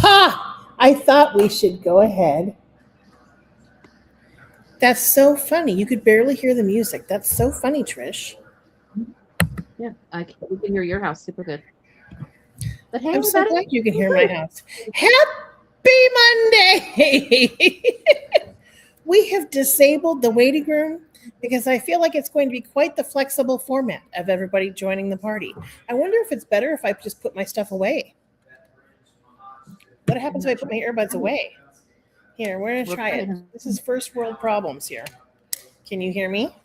Ha! I thought we should go ahead. That's so funny. You could barely hear the music. That's so funny, Trish. Yeah, we can hear your house super good. But hey, I'm so everybody. glad you can hear my house. Happy Monday! We have disabled the waiting room because I feel like it's going to be quite the flexible format of everybody joining the party. I wonder if it's better if I just put my stuff away. What happens if I put my earbuds away? Here, we're going to try it. This is first world problems here. Can you hear me?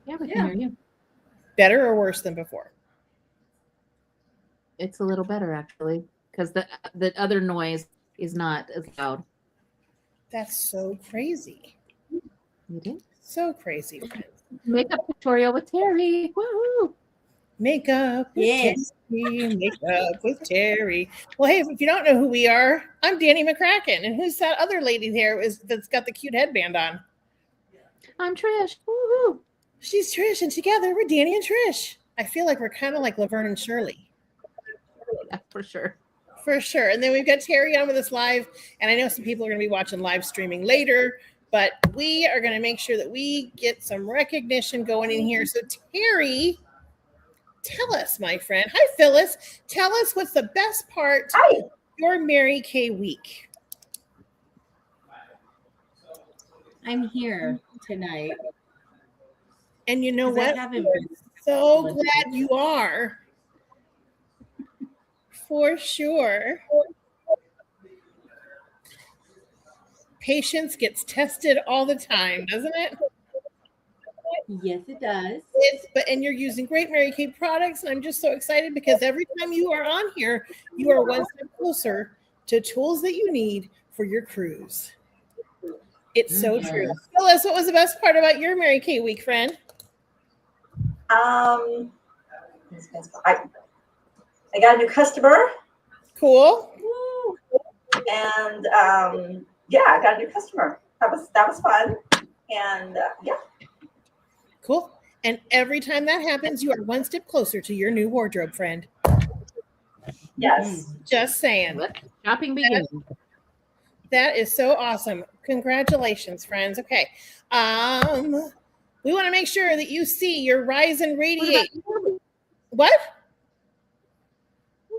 Yeah, we can hear you. Better or worse than before? It's a little better, actually, because the other noise is not as loud. That's so crazy. It is. So crazy. Makeup tutorial with Terry. Woohoo! Makeup with Terry. Makeup with Terry. Well, hey, if you don't know who we are, I'm Danny McCracken. And who's that other lady there that's got the cute headband on? I'm Trish. Woohoo! She's Trish, and together we're Danny and Trish. I feel like we're kind of like Laverne and Shirley. Yeah, for sure. For sure. And then we've got Terry on with us live. And I know some people are going to be watching live streaming later, but we are going to make sure that we get some recognition going in here. So Terry, tell us, my friend. Hi, Phyllis. Tell us what's the best part of your Mary Kay week. I'm here tonight. And you know what? So glad you are. For sure. Patience gets tested all the time, doesn't it? Yes, it does. And you're using great Mary Kay products, and I'm just so excited because every time you are on here, you are one step closer to tools that you need for your cruise. It's so true. Phyllis, what was the best part about your Mary Kay week, friend? I got a new customer. Cool. And I got a new customer. That was fun. And Cool. And every time that happens, you are one step closer to your new wardrobe, friend. Yes. Just saying. Let shopping begin. That is so awesome. Congratulations, friends. Okay. We want to make sure that you see your rise and radiate. What?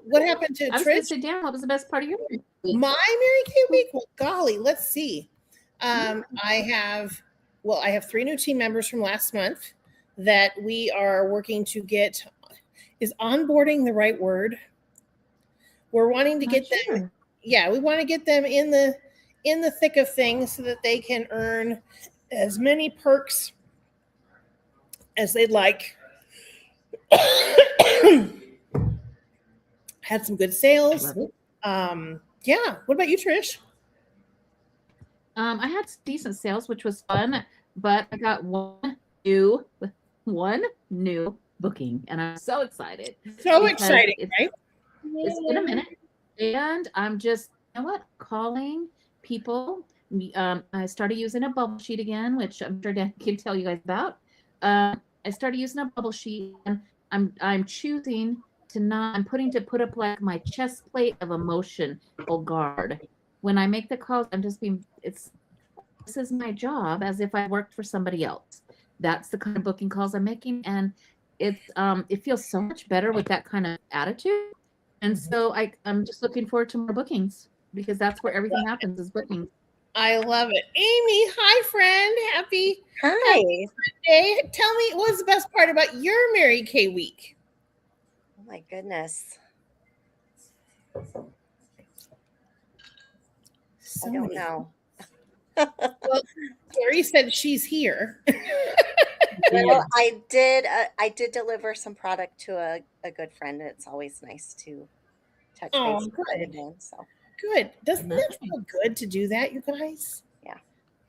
What happened to Trish? Sit down. What was the best part of your week? My Mary Kay week? Well, golly, let's see. I have 3 new team members from last month that we are working to get. Is onboarding the right word? We're wanting to get them. Yeah, we want to get them in the thick of things so that they can earn as many perks as they'd like. Had some good sales. Yeah. What about you, Trish? I had decent sales, which was fun, but I got one new booking, and I'm so excited. So exciting, right? It's been a minute, and I'm just, calling people. I started using a bubble sheet again, which I'm sure Dan can tell you guys about. I started using a bubble sheet, and I'm choosing to put up like my chest plate of emotional guard. When I make the calls, I'm just this is my job as if I worked for somebody else. That's the kind of booking calls I'm making, and it feels so much better with that kind of attitude. And so I'm just looking forward to more bookings because that's where everything happens is bookings. I love it. Amy, hi, friend. Happy Monday. Tell me, what was the best part about your Mary Kay week? Oh my goodness. I don't know. Well, Terry said she's here. Well, I did deliver some product to a good friend. It's always nice to touch base with them again. So Good. Doesn't that Nothing. feel good to do that, you guys? Yeah.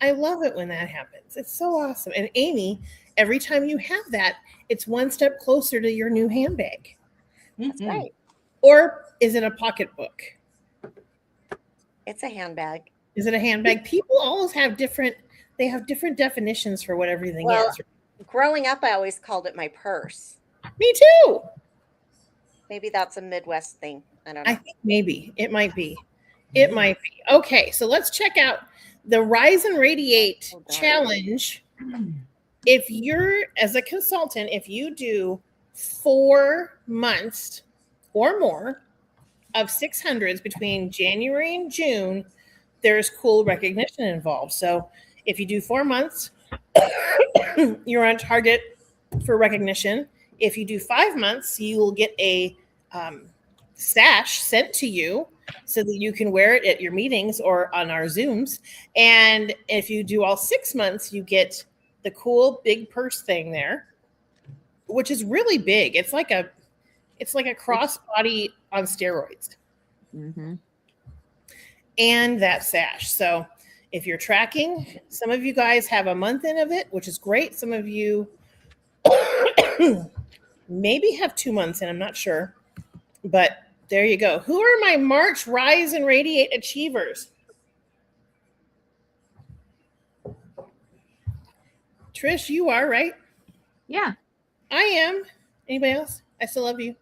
I love it when that happens. It's so awesome. And Amy, every time you have that, it's one step closer to your new handbag. That's right. Or is it a pocketbook? It's a handbag. Is it a handbag? People always have different definitions for what everything Well, is. growing up, I always called it my purse. Me too. Maybe that's a Midwest thing. I don't know. I think maybe it might be. It might be. Okay, so let's check out the Rise and Radiate Oh, darn. challenge. If you're, as a consultant, if you do 4 months or more of 600s between January and June, there's cool recognition involved. So if you do 4 months, you're on target for recognition. If you do 5 months, you will get a sash sent to you so that you can wear it at your meetings or on our Zooms. And if you do all 6 months, you get the cool big purse thing there, which is really big. It's like a crossbody on steroids. Mm-hmm. And that sash. So if you're tracking, some of you guys have a month in of it, which is great. Some of you maybe have 2 months in, I'm not sure. But there you go. Who are my March Rise and Radiate achievers? Trish, you are, right? Yeah. I am. Anybody else? I still love you.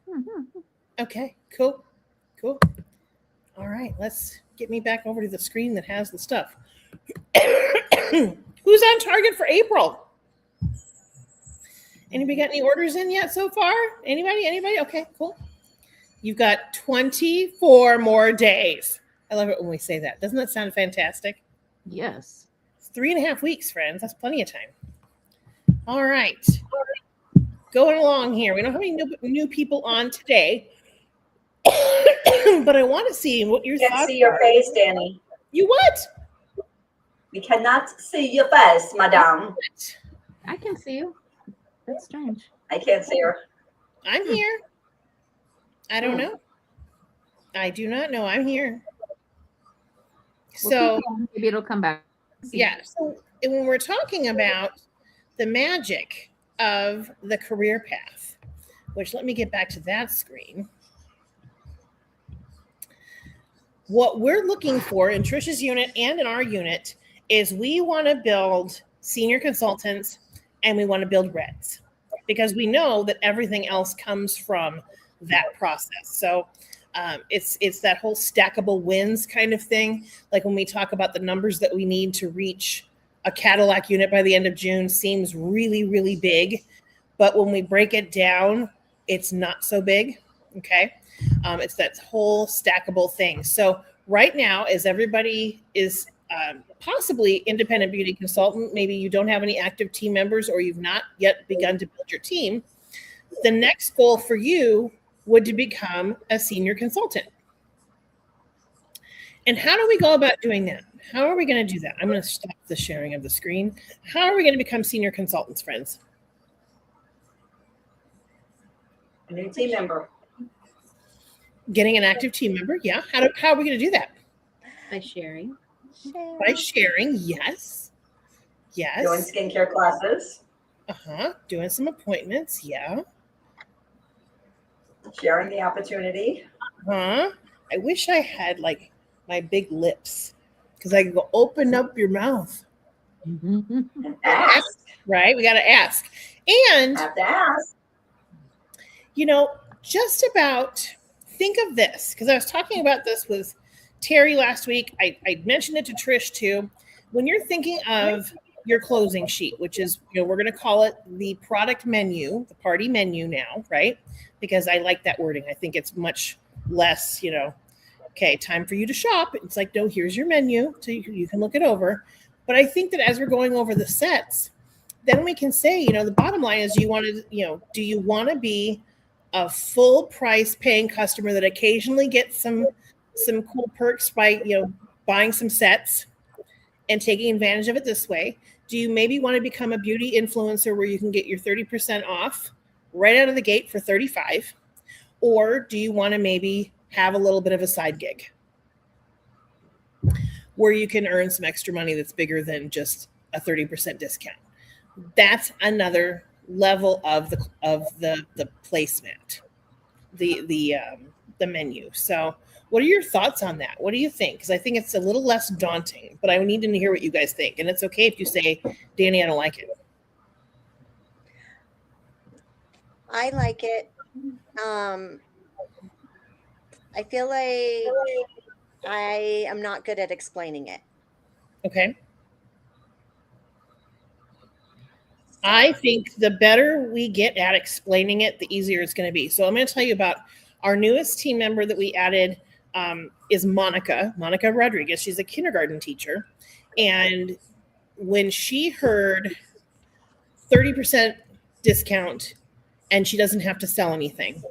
Mm-hmm. Okay, cool. Cool. All right, let's get me back over to the screen that has the stuff. Who's on target for April? Anybody got any orders in yet so far? Anybody? Okay, cool. You've got 24 more days. I love it when we say that. Doesn't that sound fantastic? Yes. It's 3.5 weeks, friends. That's plenty of time. All right. Going along here. We don't have any new people on today. But I want to see what your Can't thoughts see your are. face, Danny. You what? We cannot see your face, madame. I can see you. That's strange. I can't see her. I'm here. I don't know. I do not know. I'm here. Well, So, keep going. Maybe it'll come back. yeah. So when we're talking about the magic of the career path, which let me get back to that screen. What we're looking for in Trisha's unit and in our unit is we want to build senior consultants and we want to build reds because we know that everything else comes from that process. So it's that whole stackable wins kind of thing. Like when we talk about the numbers that we need to reach a Cadillac unit by the end of June seems really, really big. But when we break it down, it's not so big. Okay. It's that whole stackable thing. So right now, as everybody is possibly independent beauty consultant, maybe you don't have any active team members or you've not yet begun to build your team, the next goal for you would to become a senior consultant. And how do we go about doing that? How are we going to do that? I'm going to stop the sharing of the screen. How are we going to become senior consultants, friends? A new team member. Getting an active team member. Yeah. How are we going to do that? By sharing. By sharing. Yes. Yes. Doing skincare classes. Doing some appointments. Yeah. Sharing the opportunity. I wish I had like my big lips because I could go open up your mouth. Mm-hmm. And ask. Right? We got to ask. And, Have to ask. you know, just about think of this because I was talking about this with Terry last week. I mentioned it to Trish too. When you're thinking of your closing sheet, which is, we're going to call it the product menu, the party menu now, right? Because I like that wording. I think it's much less, okay, time for you to shop. It's like, no, here's your menu so you can look it over. But I think that as we're going over the sets, then we can say, the bottom line is do you want to be a full price paying customer that occasionally gets some cool perks by, buying some sets and taking advantage of it this way? Do you maybe want to become a beauty influencer where you can get your 30% off right out of the gate for $35? Or do you want to maybe have a little bit of a side gig where you can earn some extra money that's bigger than just a 30% discount. That's another level of the placement, the menu. So what are your thoughts on that? What do you think? Because I think it's a little less daunting, but I need to hear what you guys think. And it's okay if you say, Danny, I don't like it. I like it. I feel like I am not good at explaining it. Okay. I think the better we get at explaining it, the easier it's going to be. So I'm going to tell you about our newest team member that we added is Monica Rodriguez. She's a kindergarten teacher. And when she heard 30% discount and she doesn't have to sell anything,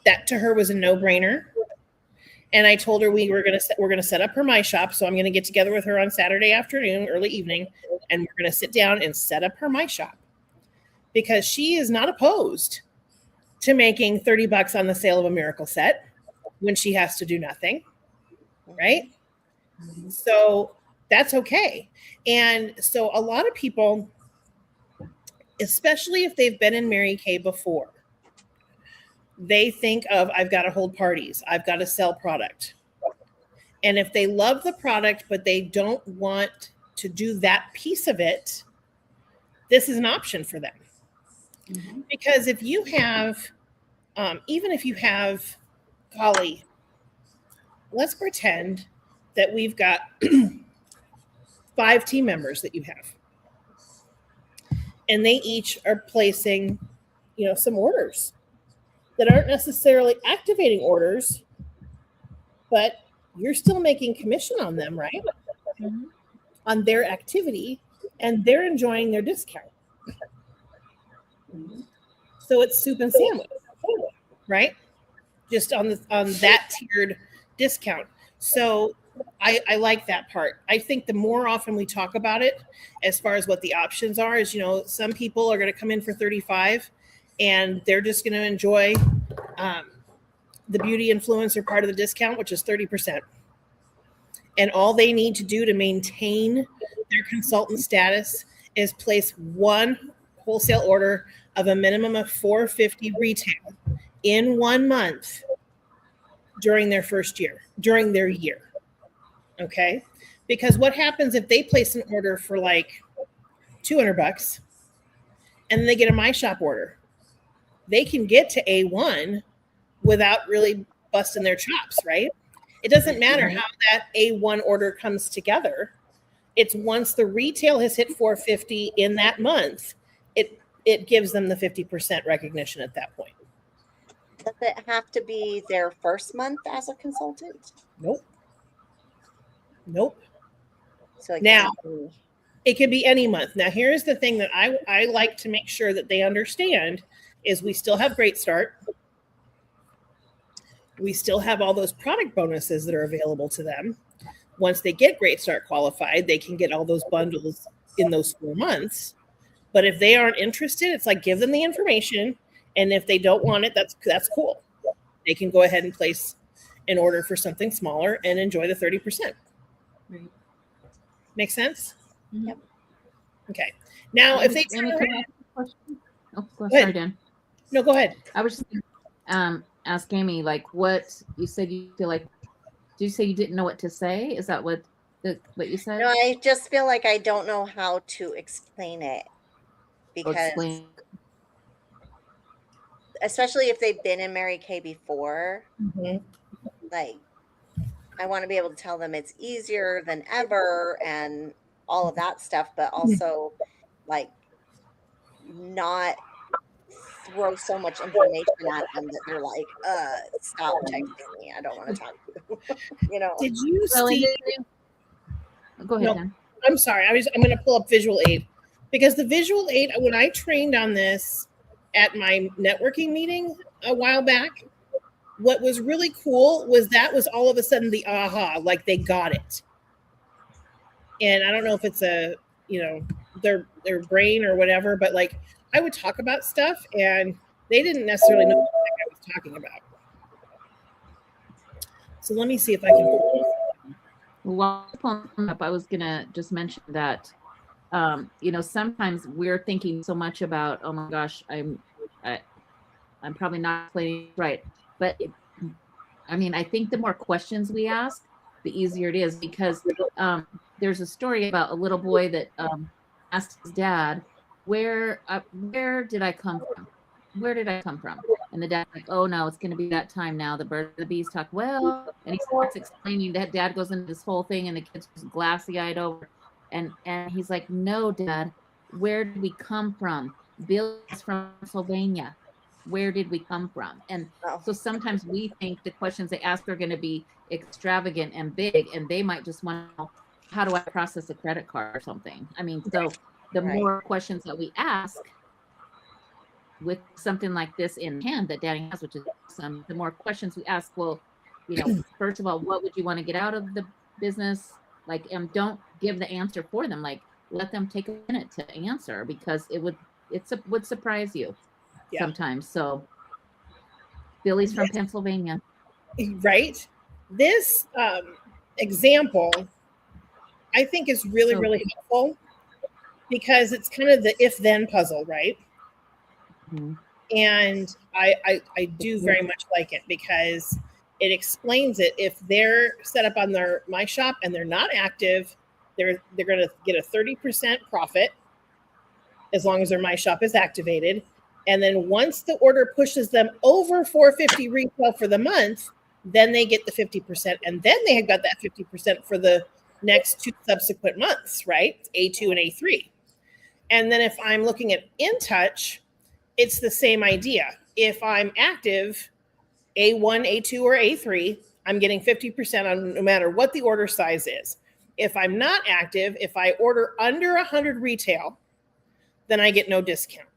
that to her was a no-brainer. And I told her we're going to set up her My Shop. So I'm going to get together with her on Saturday afternoon, early evening, and we're going to sit down and set up her My Shop because she is not opposed to making $30 on the sale of a miracle set when she has to do nothing, right? So that's okay. And so a lot of people, especially if they've been in Mary Kay before, they think of, I've got to hold parties, I've got to sell product. And if they love the product, but they don't want to do that piece of it, this is an option for them. Mm-hmm. Because if you have, even if you have, golly, let's pretend that we've got 5 team members that you have. And they each are placing, some orders that aren't necessarily activating orders, but you're still making commission on them, right? Mm-hmm. On their activity, and they're enjoying their discount. So it's soup and sandwich, right? Just on that tiered discount. So I like that part. I think the more often we talk about it, as far as what the options are, is, some people are going to come in for 35 and they're just going to enjoy the beauty influencer part of the discount, which is 30%. And all they need to do to maintain their consultant status is place one wholesale order of a minimum of $450 retail in 1 month during their year. Okay? Because what happens if they place an order for like $200 and then they get a My Shop order? They can get to A1 without really busting their chops, right? It doesn't matter how that A1 order comes together. It's once the retail has hit $450 in that month, it gives them the 50% recognition at that point. Does it have to be their first month as a consultant? Nope. So now, it could be any month. Now, here's the thing that I like to make sure that they understand is we still have Great Start. We still have all those product bonuses that are available to them. Once they get Great Start qualified, they can get all those bundles in those 4 months. But if they aren't interested, it's like give them the information. And if they don't want it, that's cool. They can go ahead and place an order for something smaller and enjoy the 30%. Right. Make sense? Yep. Okay. Now, if they turn around, sorry, Dan. No, go ahead. I was just ask Amy, like, what you said you feel like. Did you say you didn't know what to say? Is that what you said? No, I just feel like I don't know how to explain it because, especially if they've been in Mary Kay before, like, I want to be able to tell them it's easier than ever and all of that stuff, but also like not throw so much information at them that they're like, stop texting me. I don't want to talk to you. Did you see? Go ahead, Dan. I'm sorry. I'm going to pull up Visual Aid because the Visual Aid, when I trained on this at my networking meeting a while back, what was really cool was that was all of a sudden the aha, like they got it. And I don't know if it's their brain or whatever, but like I would talk about stuff and they didn't necessarily know what I was talking about. So let me see if I can. While pulling up, I was gonna just mention that sometimes we're thinking so much about, oh my gosh, I'm probably not explaining right, but I think the more questions we ask, the easier it is, because there's a story about a little boy that asked his dad, where did I come from? Where did I come from? And the dad's like, oh no, it's going to be that time now. The birds and the bees talk well, and he starts explaining that. Dad goes into this whole thing, and the kid's just glassy-eyed over, and he's like, no, Dad, where did we come from? Bill's from Pennsylvania. Where did we come from? And so sometimes we think the questions they ask are going to be extravagant and big, and they might just want to know, how do I process a credit card or something? So the more questions that we ask with something like this in hand that Danny has, which is awesome, the more questions we ask, well, first of all, what would you want to get out of the business? Like, and don't give the answer for them. Like, let them take a minute to answer, because it would surprise you sometimes. So Billy's from Pennsylvania. Right. This example, I think, is really, really helpful, because it's kind of the if-then puzzle, right? Mm-hmm. And I do very much like it, because it explains it. If they're set up on their My Shop and they're not active, they're going to get a 30% profit as long as their My Shop is activated. And then once the order pushes them over $450 retail for the month, then they get the 50%. And then they have got that 50% for the next 2 subsequent months, right? A2 and A3. And then if I'm looking at InTouch, it's the same idea. If I'm active, A1, A2, or A3, I'm getting 50% on no matter what the order size is. If I'm not active, if I order under 100 retail, then I get no discount.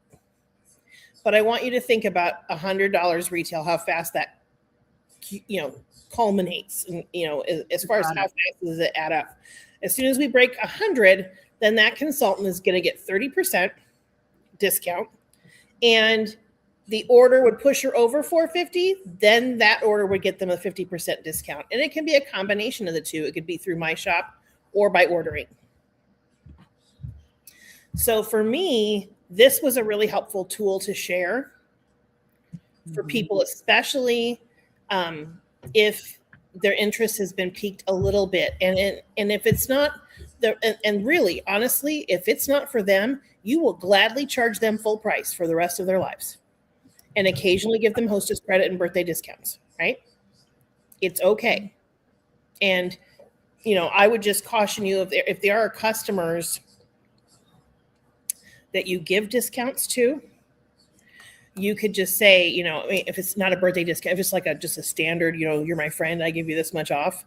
But I want you to think about $100 retail, how fast that, culminates, and, as far as how fast does it add up. As soon as we break 100, then that consultant is going to get 30% discount, and the order would push her over $450, then that order would get them a 50% discount. And it can be a combination of the two. It could be through My Shop or by ordering. So for me, this was a really helpful tool to share for people, especially if their interest has been piqued a little bit. And if it's not, and really, honestly, if it's not for them, you will gladly charge them full price for the rest of their lives, and occasionally give them hostess credit and birthday discounts, right? It's okay. And, I would just caution you, if there are customers that you give discounts to, you could just say, if it's not a birthday discount, if it's like just a standard, you're my friend, I give you this much off,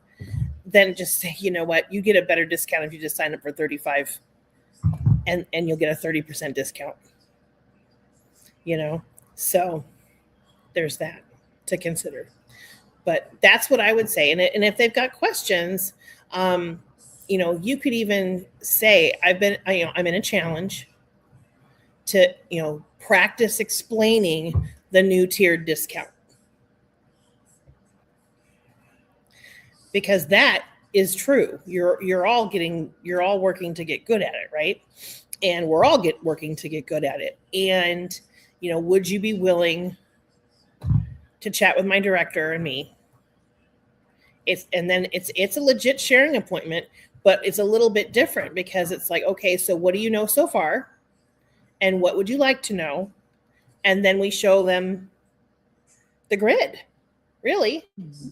then just say, you know what, you get a better discount if you just sign up for 35 and you'll get a 30% discount, so there's that to consider. But that's what I would say. And if they've got questions, you could even say, I'm in a challenge to, practice explaining the new tiered discount. Because that is true. You're all working to get good at it, right? And we're all working to get good at it. And, would you be willing to chat with my director and me? It's a legit sharing appointment, but it's a little bit different, because it's like, okay, so what do you know so far? And what would you like to know? And then we show them the grid, really. Mm-hmm.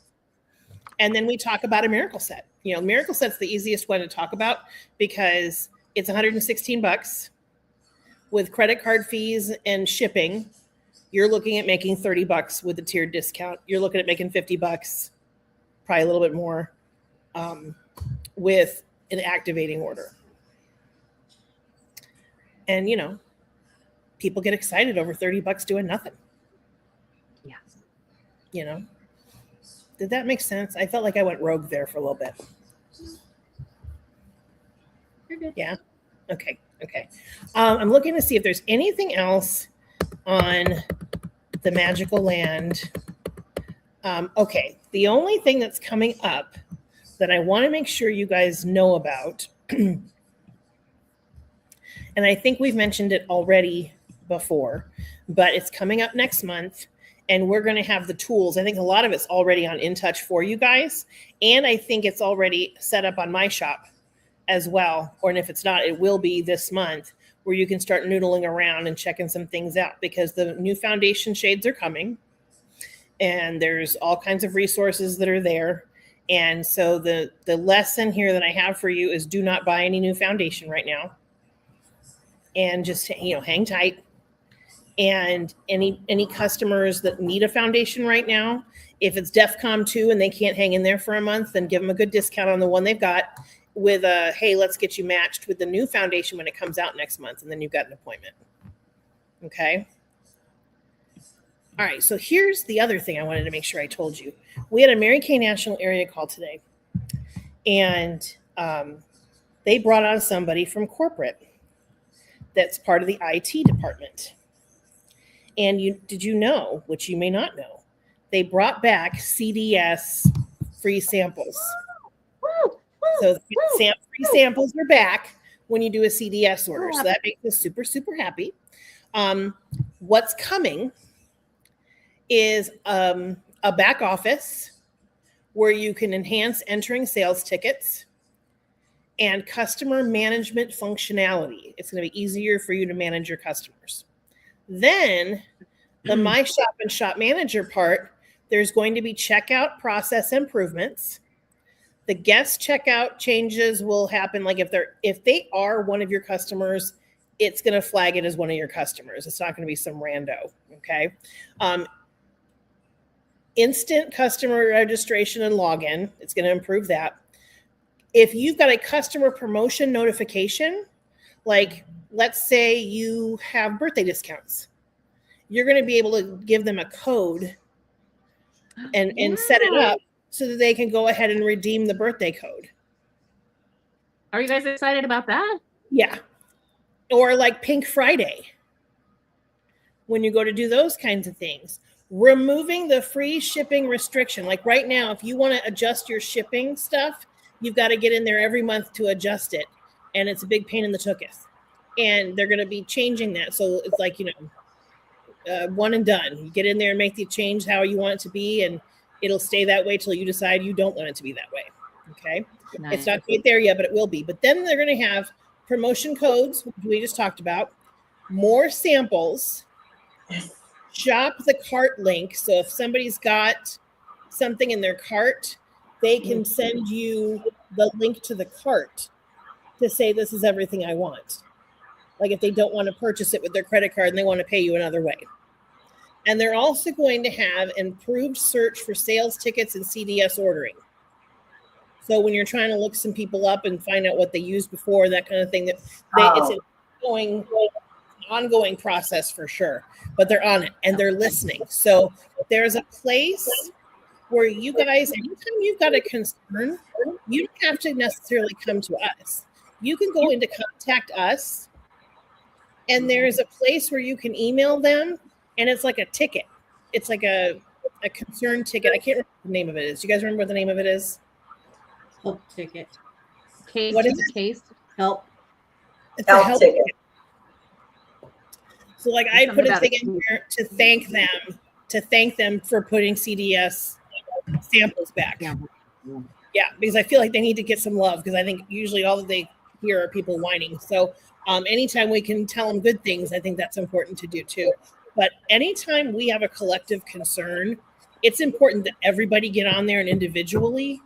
And then we talk about a miracle set. Miracle set's the easiest one to talk about, because it's $116 with credit card fees and shipping. You're looking at making $30 with the tiered discount. You're looking at making $50, probably a little bit more, with an activating order. And, people get excited over $30 doing nothing. Yeah. Did that make sense? I felt like I went rogue there for a little bit. You're good. Yeah. Okay. I'm looking to see if there's anything else on the magical land. Okay, the only thing that's coming up that I want to make sure you guys know about, and I think we've mentioned it already before, but it's coming up next month, and we're going to have the tools. I think a lot of it's already on InTouch for you guys, and I think it's already set up on my shop as well. Or if it's not, it will be this month, where you can start noodling around and checking some things out, because the new foundation shades are coming, and there's all kinds of resources that are there. And so the lesson here that I have for you is, do not buy any new foundation right now, and just hang tight. And any customers that need a foundation right now, if it's DEFCON 2 and they can't hang in there for a month, then give them a good discount on the one they've got, with hey, let's get you matched with the new foundation when it comes out next month, and then you've got an appointment. Okay. All right, so here's the other thing I wanted to make sure I told you. We had a Mary Kay National area call today, and they brought on somebody from corporate that's part of the IT department. And did you know, which you may not know, they brought back CDS free samples. So free samples are back when you do a CDS order. So that makes us super, super happy. What's coming is a back office where you can enhance entering sales tickets and customer management functionality. It's going to be easier for you to manage your customers. Then the My Shop and Shop Manager part, there's going to be checkout process improvements. The guest checkout changes will happen. Like if they are one of your customers, it's going to flag it as one of your customers. It's not going to be some rando. Okay. Instant customer registration and login. It's going to improve that. If you've got a customer promotion notification, like let's say you have birthday discounts, you're going to be able to give them a code and set it up so that they can go ahead and redeem the birthday code. Are you guys excited about that? Yeah. Or like Pink Friday, when you go to do those kinds of things. Removing the free shipping restriction. Like right now, if you want to adjust your shipping stuff, you've got to get in there every month to adjust it. And it's a big pain in the tuchus. And they're going to be changing that. So it's like, one and done. You get in there and make the change how you want it to be, and it'll stay that way till you decide you don't want it to be that way. Okay. Nice. It's not quite there yet, but it will be. But then they're going to have promotion codes, which we just talked about, more samples, shop the cart link. So if somebody's got something in their cart, they can send you the link to the cart to say, this is everything I want. Like if they don't want to purchase it with their credit card and they want to pay you another way. And they're also going to have improved search for sales tickets and CDS ordering. So when you're trying to look some people up and find out what they used before, that kind of thing, it's an ongoing process for sure. But they're on it and they're listening. So there's a place where you guys, anytime you've got a concern, you don't have to necessarily come to us. You can go into contact us, and there's a place where you can email them, and it's like a ticket. It's like a concern ticket. I can't remember what the name of it is. Do you guys remember what the name of it is? Help ticket. Case, What is it? Case. Help. It's a Help help ticket. ticket. So like I put a thing in here to thank them for putting CDS samples back. Yeah, because I feel like they need to get some love, because I think usually all that they hear are people whining. So anytime we can tell them good things, I think that's important to do too. But anytime we have a collective concern, it's important that everybody get on there and individually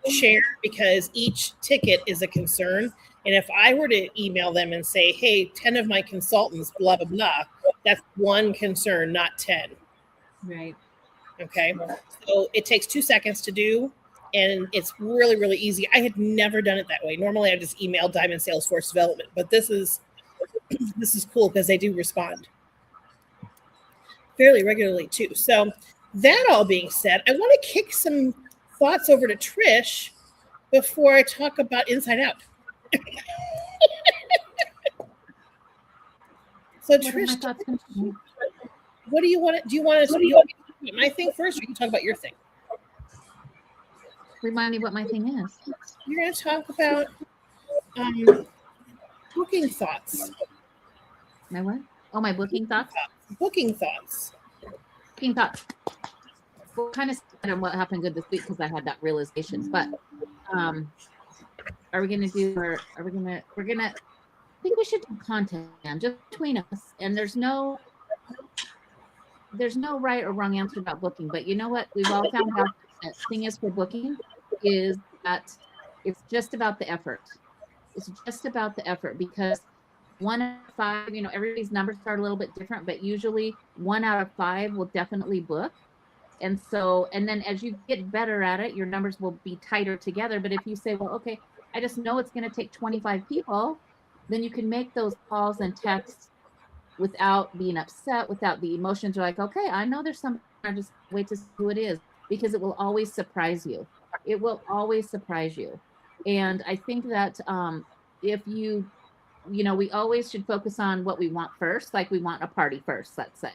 share, because each ticket is a concern. And if I were to email them and say, hey, 10 of my consultants, blah, blah, blah, that's one concern, not 10. Right. Okay. So it takes 2 seconds to do. And it's really, really easy. I had never done it that way. Normally I just email Diamond Salesforce Development, but this is cool because they do respond fairly regularly too. So that all being said, I want to kick some thoughts over to Trish before I talk about Inside Out. So What are my Trish, thoughts gonna be? what do you want to, do you want to, do you want me to talk about my thing first, or you can talk about your thing? Remind me what my thing is. You're going to talk about booking thoughts. My what? Oh, my booking thoughts. Booking thoughts. Booking thoughts. Well, kind of sad on what happened good this week because I had that realization. But are we gonna do? Or are we gonna? We're gonna. I think we should do content just between us. And there's no right or wrong answer about booking. But you know what? We've all found out that thing is for booking is that it's just about the effort. It's just about the effort because 1 out of 5, you know, everybody's numbers are a little bit different, but usually 1 out of 5 will definitely book. And so, and then as you get better at it, your numbers will be tighter together. But if you say, well, okay, I just know it's going to take 25 people, then you can make those calls and texts without being upset, without the emotions. You're like, okay, I know there's some, I just wait to see who it is, because it will always surprise you. It will always surprise you. And I think that if you know, we always should focus on what we want first, like we want a party first, let's say.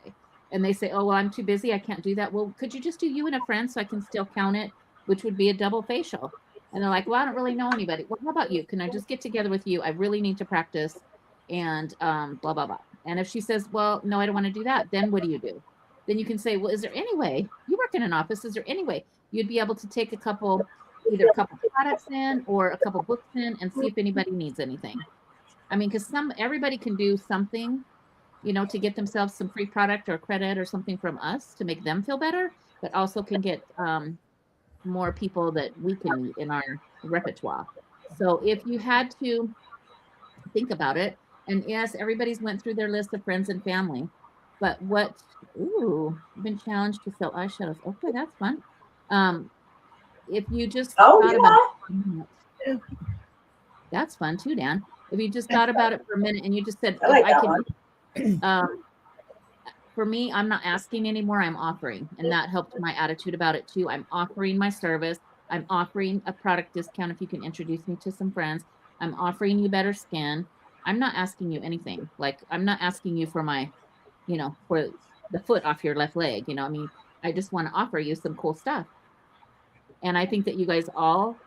And they say, oh, well, I'm too busy, I can't do that. Well, could you just do you and a friend so I can still count it, which would be a double facial? And they're like, well, I don't really know anybody. Well, how about you? Can I just get together with you? I really need to practice and blah, blah, blah. And if she says, well, no, I don't want to do that, then what do you do? Then you can say, well, is there any way, you work in an office, is there any way you'd be able to take either a couple products in or a couple books in and see if anybody needs anything? I mean, because everybody can do something, you know, to get themselves some free product or credit or something from us to make them feel better, but also can get more people that we can meet in our repertoire. So if you had to think about it, and yes, everybody's went through their list of friends and family, but I've been challenged to sell eyeshadows. Okay, that's fun. If you just thought about it, that's fun too, Dan. If you just thought about it for a minute and you just said, for me, I'm not asking anymore, I'm offering. And that helped my attitude about it too. I'm offering my service. I'm offering a product discount if you can introduce me to some friends. I'm offering you better skin. I'm not asking you anything. Like, I'm not asking you for my, you know, for the foot off your left leg. You know, I mean, I just want to offer you some cool stuff. And I think that you guys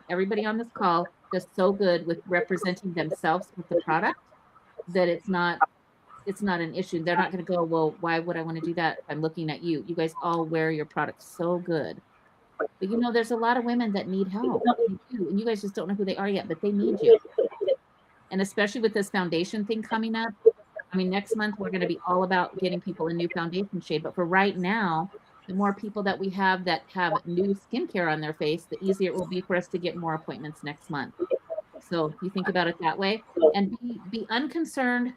everybody on this call does so good with representing themselves with the product that it's not an issue. They're not going to go, well, why would I want to do that? I'm looking at you. You guys all wear your product so good. But you know, there's a lot of women that need help. And you guys just don't know who they are yet, but they need you. And especially with this foundation thing coming up. I mean, next month we're going to be all about getting people a new foundation shade. But for right now, the more people that we have that have new skincare on their face, the easier it will be for us to get more appointments next month. So if you think about it that way, and be unconcerned.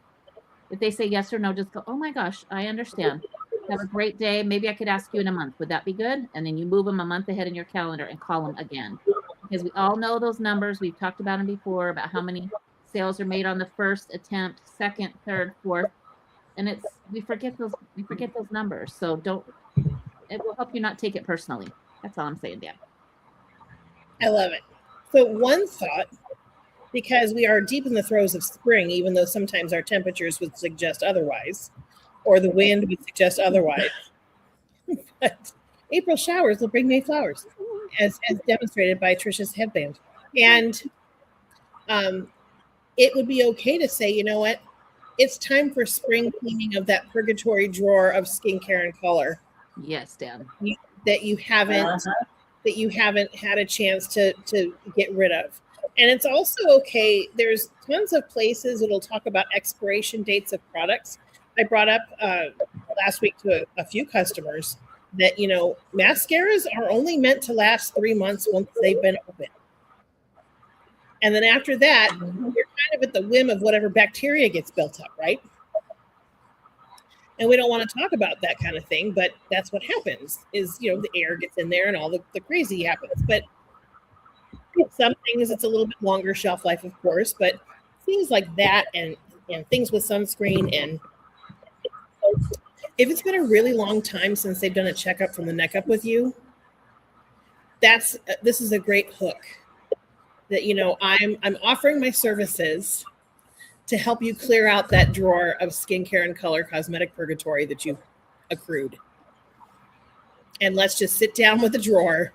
If they say yes or no, just go, oh my gosh, I understand. Have a great day. Maybe I could ask you in a month. Would that be good? And then you move them a month ahead in your calendar and call them again. Because we all know those numbers. We've talked about them before, about how many sales are made on the first attempt, second, third, fourth. And we forget those numbers. So it will help you not take it personally. That's all I'm saying, Dan. I love it. So one thought, because we are deep in the throes of spring, even though sometimes our temperatures would suggest otherwise, or the wind would suggest otherwise. But April showers will bring May flowers, as demonstrated by Trisha's headband. And it would be okay to say, you know what? It's time for spring cleaning of that purgatory drawer of skincare and color. Yes, Dan. That you haven't had a chance to get rid of. And it's also okay. There's tons of places that'll talk about expiration dates of products. I brought up last week to a few customers that, you know, mascaras are only meant to last 3 months once they've been open. And then after that, you're kind of at the whim of whatever bacteria gets built up, right? And we don't want to talk about that kind of thing, but that's what happens is, you know, the air gets in there and all the crazy happens. But some things, it's a little bit longer shelf life, of course, but things like that and things with sunscreen. And if it's been a really long time since they've done a checkup from the neck up with you, this is a great hook that, you know, I'm offering my services to help you clear out that drawer of skincare and color cosmetic purgatory that you've accrued. And let's just sit down with the drawer.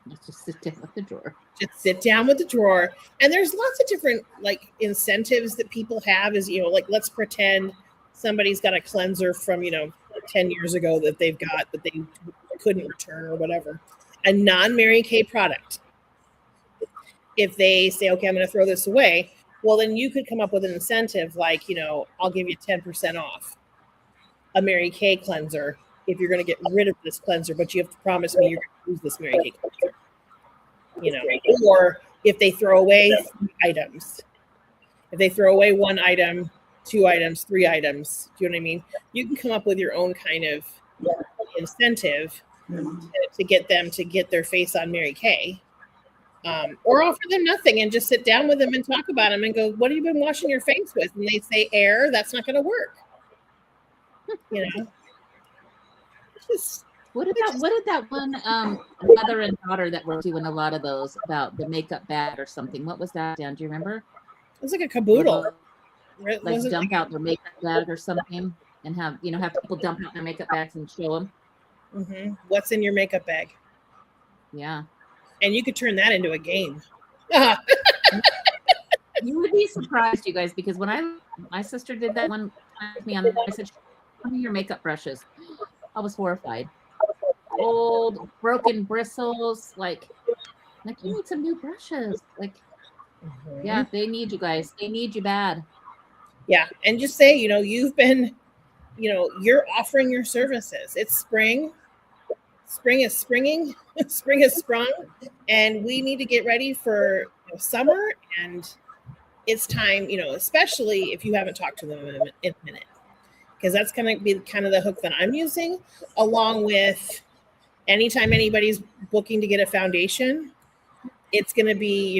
Let's just sit down with the drawer. Just sit down with the drawer. And there's lots of different like incentives that people have is, like let's pretend somebody's got a cleanser from, 10 years ago that they've got that they couldn't return or whatever. A non-Mary Kay product. If they say, okay, I'm going to throw this away, well, then you could come up with an incentive like, I'll give you 10% off a Mary Kay cleanser if you're going to get rid of this cleanser, but you have to promise me you're going to use this Mary Kay cleanser. Or if they throw away 3 items, if they throw away 1 item, 2 items, 3 items, do you know what I mean? You can come up with your own kind of incentive to get them to get their face on Mary Kay. Or offer them nothing and just sit down with them and talk about them and go, what have you been washing your face with? And they say air. That's not going to work. What did that one mother and daughter that were doing a lot of those about the makeup bag or something? What was that, Dan? Do you remember? It was like a caboodle. Like dump out their makeup bag or something and have people dump out their makeup bags and show them. Mm-hmm. What's in your makeup bag? Yeah. And you could turn that into a game. You would be surprised, you guys, because when my sister did that one time with me I said, show me your makeup brushes. I was horrified. Old, broken bristles, like you need some new brushes. Like, yeah, they need you guys. They need you bad. Yeah, and just say, you've been, you're offering your services. It's spring. Spring is springing. Spring has sprung, and we need to get ready for summer. And it's time, especially if you haven't talked to them in a minute, because that's going to be kind of the hook that I'm using, along with anytime anybody's booking to get a foundation. It's going to be,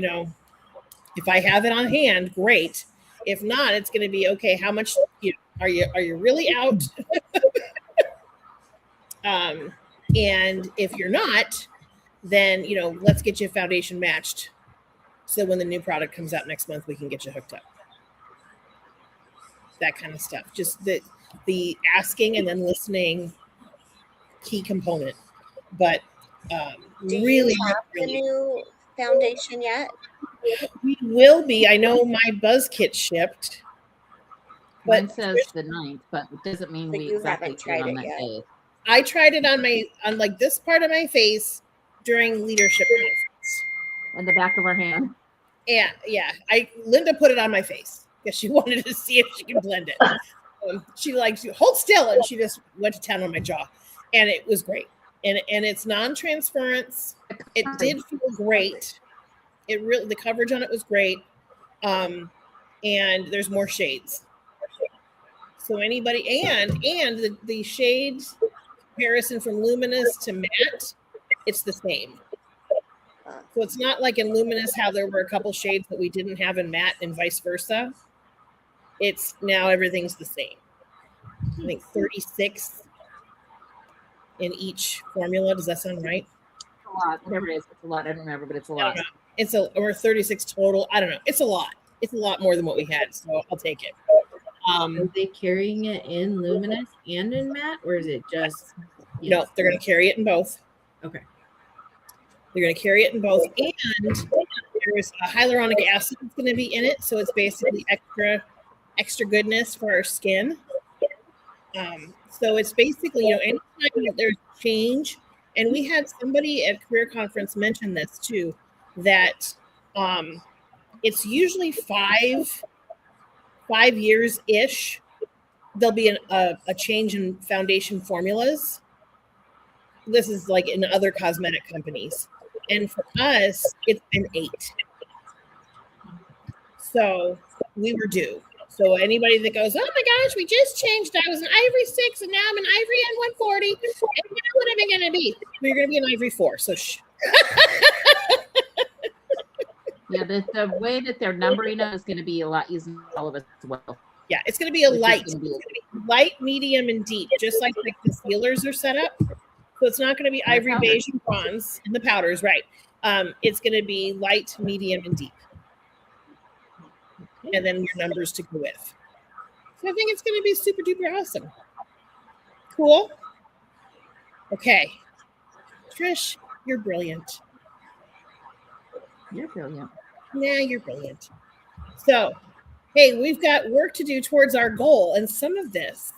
if I have it on hand, great. If not, it's going to be okay. How much are you really out? And if you're not, then let's get you a foundation matched. So when the new product comes out next month, we can get you hooked up. That kind of stuff. Just the asking and then listening, key component. But really, have the new foundation yet? We will be. I know my Buzz Kit shipped. Mine says the 9th, but it doesn't mean But we you exactly haven't tried on it that yet. day. I tried it on like this part of my face during leadership conference. On the back of her hand. Yeah. Linda put it on my face because she wanted to see if she could blend it. She likes to hold still, and she just went to town on my jaw, and it was great. And it's non-transference. It did feel great. The coverage on it was great. And there's more shades. So anybody and the shades comparison from luminous to matte, it's the same. So it's not like in luminous how there were a couple shades that we didn't have in matte and vice versa. It's now everything's the same. I think 36 in each formula. Does that sound right? A lot. Whatever it is, it's a lot. I don't remember, but it's a lot. Or 36 total. I don't know. It's a lot. It's a lot more than what we had, so I'll take it. Are they carrying it in luminous and in matte, or is it just? No, they're going to carry it in both. Okay. They're going to carry it in both, and there's a hyaluronic acid that's going to be in it, so it's basically extra goodness for our skin. So it's basically, anytime there's change, and we had somebody at Career Conference mention this too, that it's usually 5 years ish. There'll be a change in foundation formulas. This is like in other cosmetic companies. And for us, it's been 8. So we were due. So anybody that goes, oh my gosh, we just changed. I was an Ivory 6 and now I'm an Ivory N140. And what am I going to be? We're going to be an Ivory 4. So shh. Yeah, the way that they're numbering us is going to be a lot easier for all of us as well. Yeah, it's going to be a light. It's going to be light, medium, and deep, just like the concealers are set up. So it's not going to be ivory, beige, and bronze in the powders, right? It's going to be light, medium, and deep. And then your numbers to go with. So I think it's going to be super duper awesome. Cool. Okay. Trish, you're brilliant. You're brilliant. Yeah, you're brilliant. So, hey, we've got work to do towards our goal. And some of this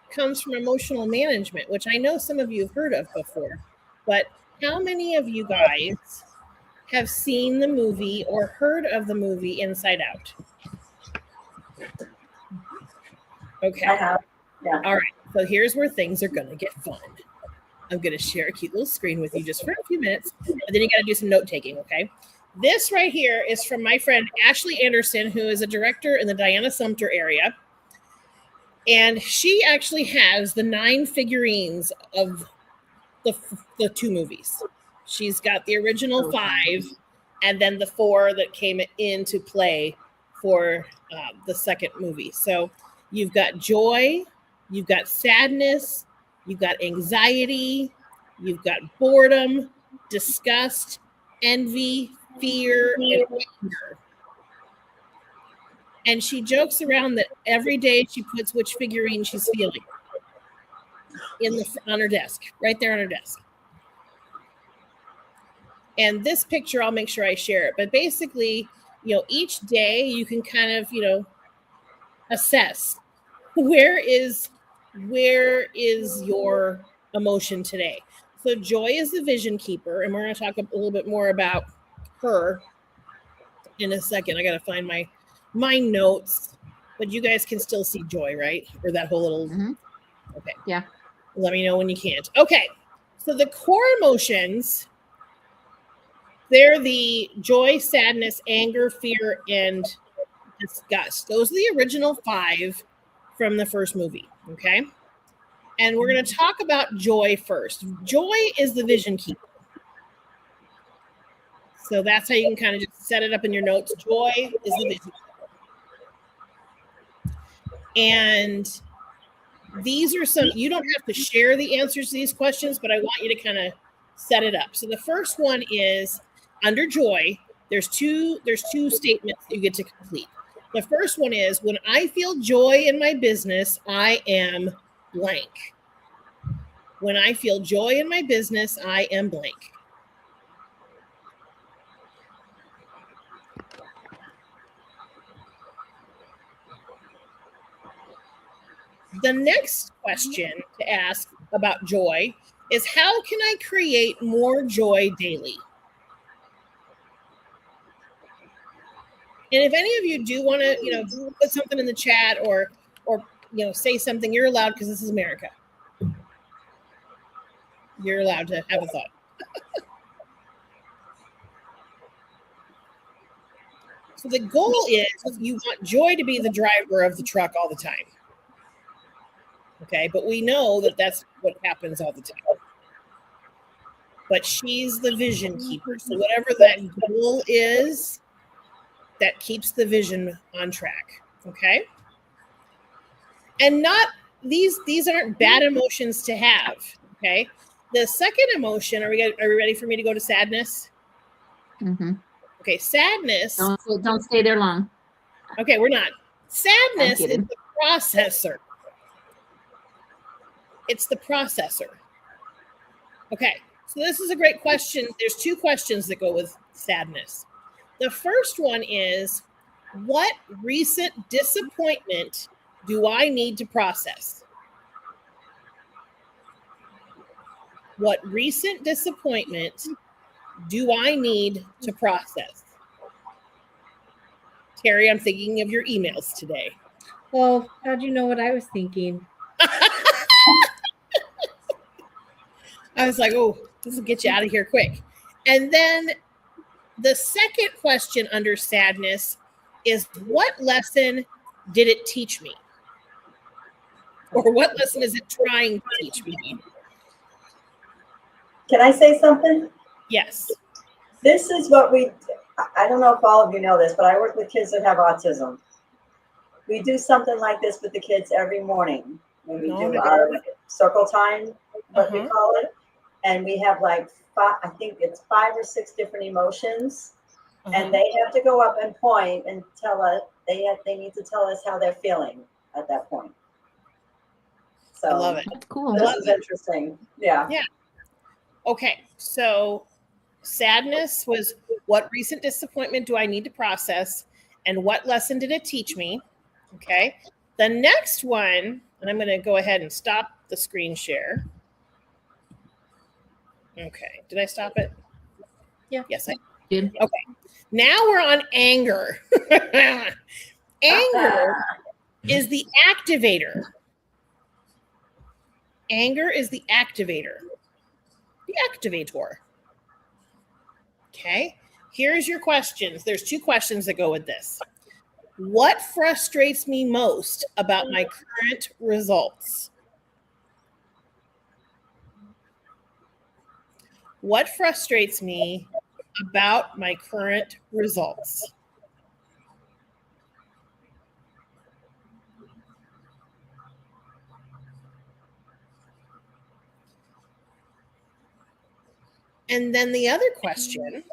comes from emotional management, which I know some of you have heard of before. But how many of you guys have seen the movie or heard of the movie Inside Out? Okay. I have. Yeah. All right. So here's where things are going to get fun. I'm going to share a cute little screen with you just for a few minutes, but then you got to do some note taking, okay? This right here is from my friend Ashley Anderson, who is a director in the Diana Sumter area. And she actually has the 9 figurines of the 2 movies. She's got the original 5 and then the 4 that came into play for the second movie. So you've got joy, you've got sadness, you've got anxiety, you've got boredom, disgust, envy, fear, and anger. And she jokes around that every day she puts which figurine she's feeling on her desk, right there on her desk. And this picture, I'll make sure I share it. But basically, each day you can kind of, assess where is your emotion today. So Joy is the vision keeper, and we're going to talk a little bit more about her in a second. I got to find my notes, but you guys can still see Joy, right? Or that whole little. Mm-hmm. Okay. Yeah. Let me know when you can't. Okay. So the core emotions, they're the joy, sadness, anger, fear, and disgust. Those are the original 5 from the first movie. Okay. And we're going to talk about joy first. Joy is the vision keeper. So that's how you can kind of just set it up in your notes. Joy is the vision keeper. And these are some, you don't have to share the answers to these questions, but I want you to kind of set it up. So the first one is under joy, there's two statements you get to complete. The first one is, when I feel joy in my business, I am blank. When I feel joy in my business, I am blank. The next question to ask about joy is, how can I create more joy daily? And if any of you do want to, put something in the chat or say something, you're allowed, because this is America. You're allowed to have a thought. So the goal is, you want joy to be the driver of the truck all the time. Okay, but we know that that's what happens all the time. But she's the vision keeper. So whatever that goal is, that keeps the vision on track. Okay. And not these aren't bad emotions to have. Okay. The second emotion, are we ready for me to go to sadness? Mm-hmm. Okay, sadness. Don't stay there long. Okay, we're not. Sadness is the processor. It's the processor. Okay, so this is a great question. There's 2 questions that go with sadness. The first one is, what recent disappointment do I need to process? What recent disappointment do I need to process? Terry, I'm thinking of your emails today. Well, how'd you know what I was thinking? I was like, oh, this will get you out of here quick. And then the second question under sadness is, what lesson did it teach me? Or what lesson is it trying to teach me? Can I say something? Yes. This is what I don't know if all of you know this, but I work with kids that have autism. We do something like this with the kids every morning. When we do our circle time, what we call it. And we have like 5, I think it's 5 or 6 different emotions. And they have to go up and point and tell us, they need to tell us how they're feeling at that point. So I love it. That's cool. this is interesting. Yeah. Yeah. Okay, so sadness was what recent disappointment do I need to process, and what lesson did it teach me? Okay, the next one, and I'm going to go ahead and stop the screen share. Okay, did I stop it? Yeah. Yes, I Did. Okay, now we're on anger. Anger is the activator. Anger is the activator, the activator. Okay, here's your questions. There's 2 questions that go with this. What frustrates me most about my current results? What frustrates me about my current results? And then the other question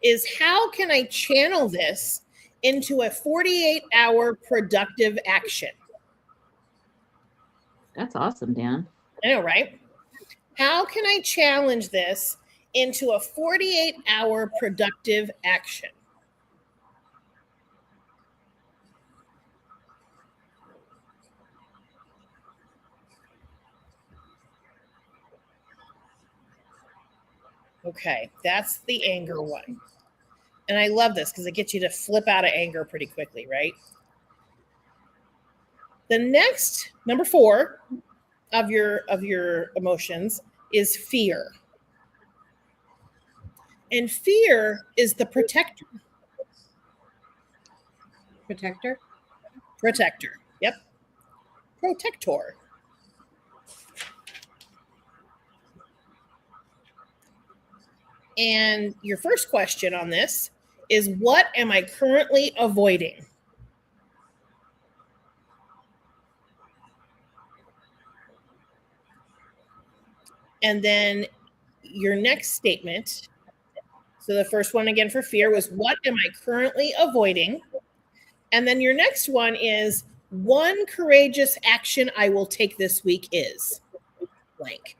is, how can I channel this into a 48-hour productive action? That's awesome, Dan. I know, right? How can I challenge this into a 48-hour productive action? Okay, that's the anger one. And I love this because it gets you to flip out of anger pretty quickly, right? The next, number 4 of your emotions is fear. And fear is the protector. Protector. Protector. Yep. Protector. And your first question on this is, what am I currently avoiding? And then your next statement. So the first one again for fear was, what am I currently avoiding? And then your next one is, one courageous action I will take this week is blank.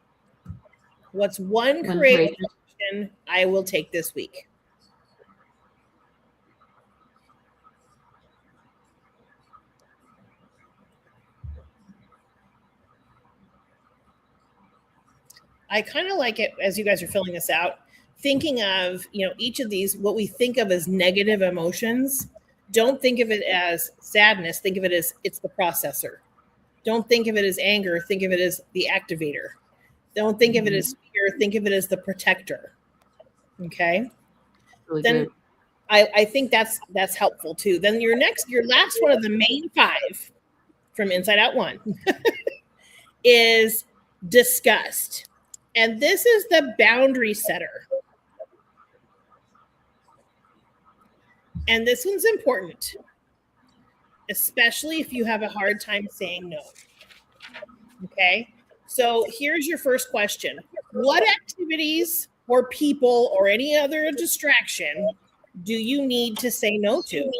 What's one courageous action I will take this week? I kind of like it as you guys are filling this out, thinking of, each of these, what we think of as negative emotions. Don't think of it as sadness. Think of it as it's the processor. Don't think of it as anger. Think of it as the activator. Don't think of it as fear. Think of it as the protector. Okay. Really then good. I think that's helpful too. Then your last one of the main 5 from Inside Out 1 is disgust. And this is the boundary setter. And this one's important, especially if you have a hard time saying no. Okay. So here's your first question. What activities or people or any other distraction do you need to say no to?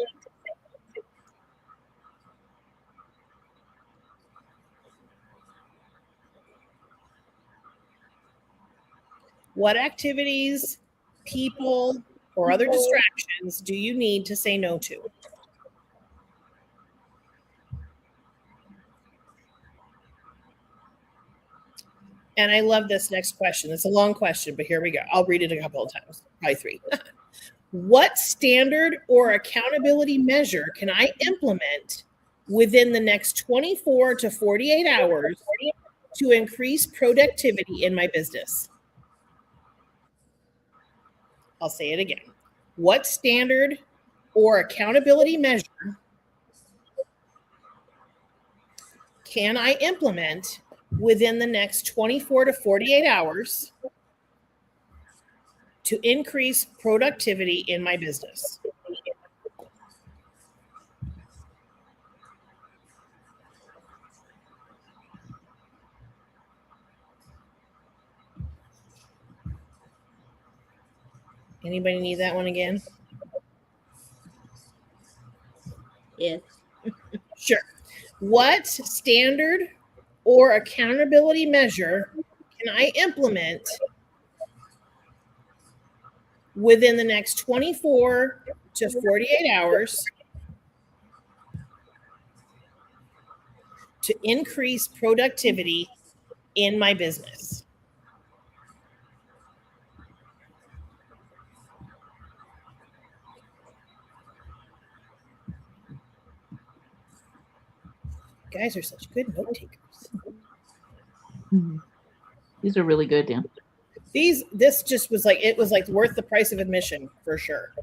What activities, people, or other distractions do you need to say no to? And I love this next question. It's a long question, but here we go. I'll read it a couple of times, probably 3. What standard or accountability measure can I implement within the next 24 to 48 hours to increase productivity in my business? I'll say it again. What standard or accountability measure can I implement within the next 24 to 48 hours to increase productivity in my business? Anybody need that one again? Yes. Sure. What standard or accountability measure can I implement within the next 24 to 48 hours to increase productivity in my business? You guys are such good note takers. These are really good, Dan. This just was like, it was like worth the price of admission for sure.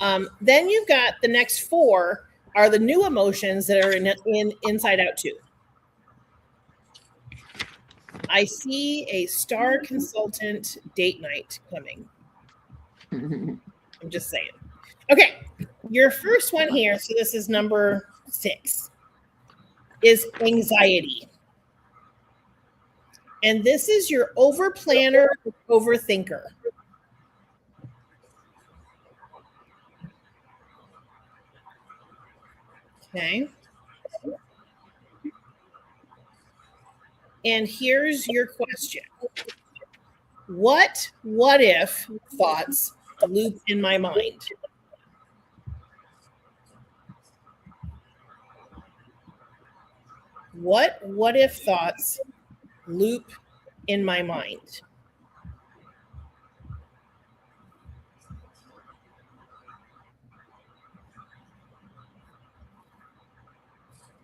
Then you've got the next 4 are the new emotions that are in Inside Out 2. I see a star consultant date night coming. I'm just saying. Okay, your first one here, so this is number 6, is anxiety. And this is your over planner, overthinker. Okay. And here's your question. What if thoughts loop in my mind? What if thoughts loop in my mind?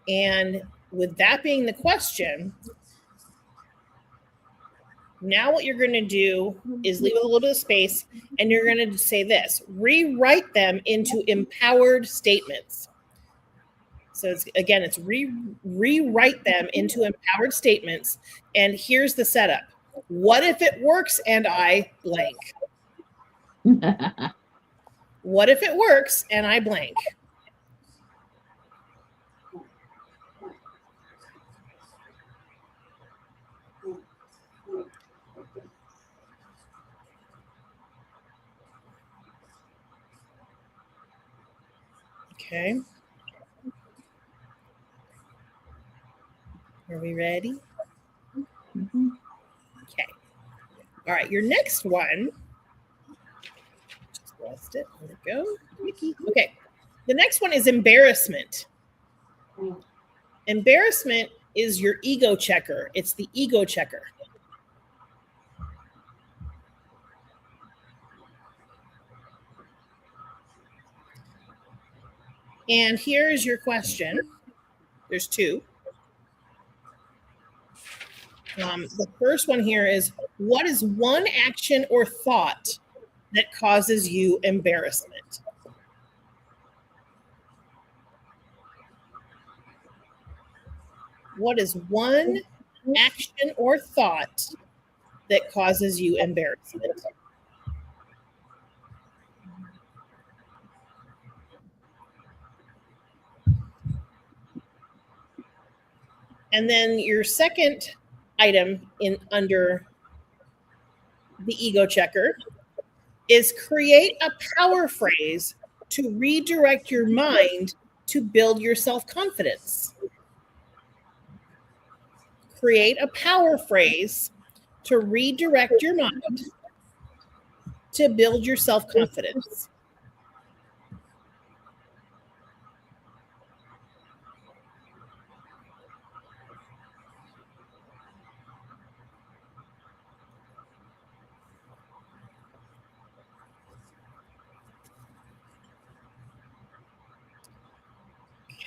And with that being the question, now what you're going to do is leave a little bit of space, and you're going to say this: rewrite them into empowered statements. So it's rewrite them into empowered statements. And here's the setup. What if it works and I blank? What if it works and I blank? Okay. Are we ready? Okay. All right. Your next one. Just lost it. There we go. Mickey. Okay. The next one is embarrassment. Embarrassment is your ego checker. It's the ego checker. And here's your question. There's 2. The first one here is, what is one action or thought that causes you embarrassment? What is one action or thought that causes you embarrassment? And then your second item under the ego checker is create a power phrase to redirect your mind to build your self-confidence. Create a power phrase to redirect your mind to build your self-confidence.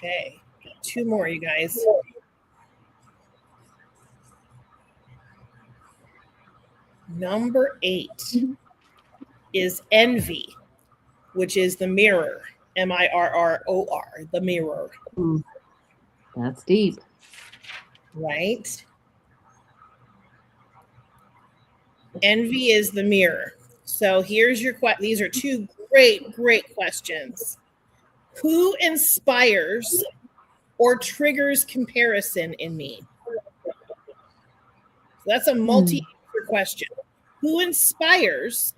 Okay, 2 more, you guys. Number 8 is envy, which is the mirror. MIRROR, the mirror. That's deep. Right? Envy is the mirror. So here's your question. These are 2 great questions. Who inspires or triggers comparison in me? So that's a multi-answer question. Who inspires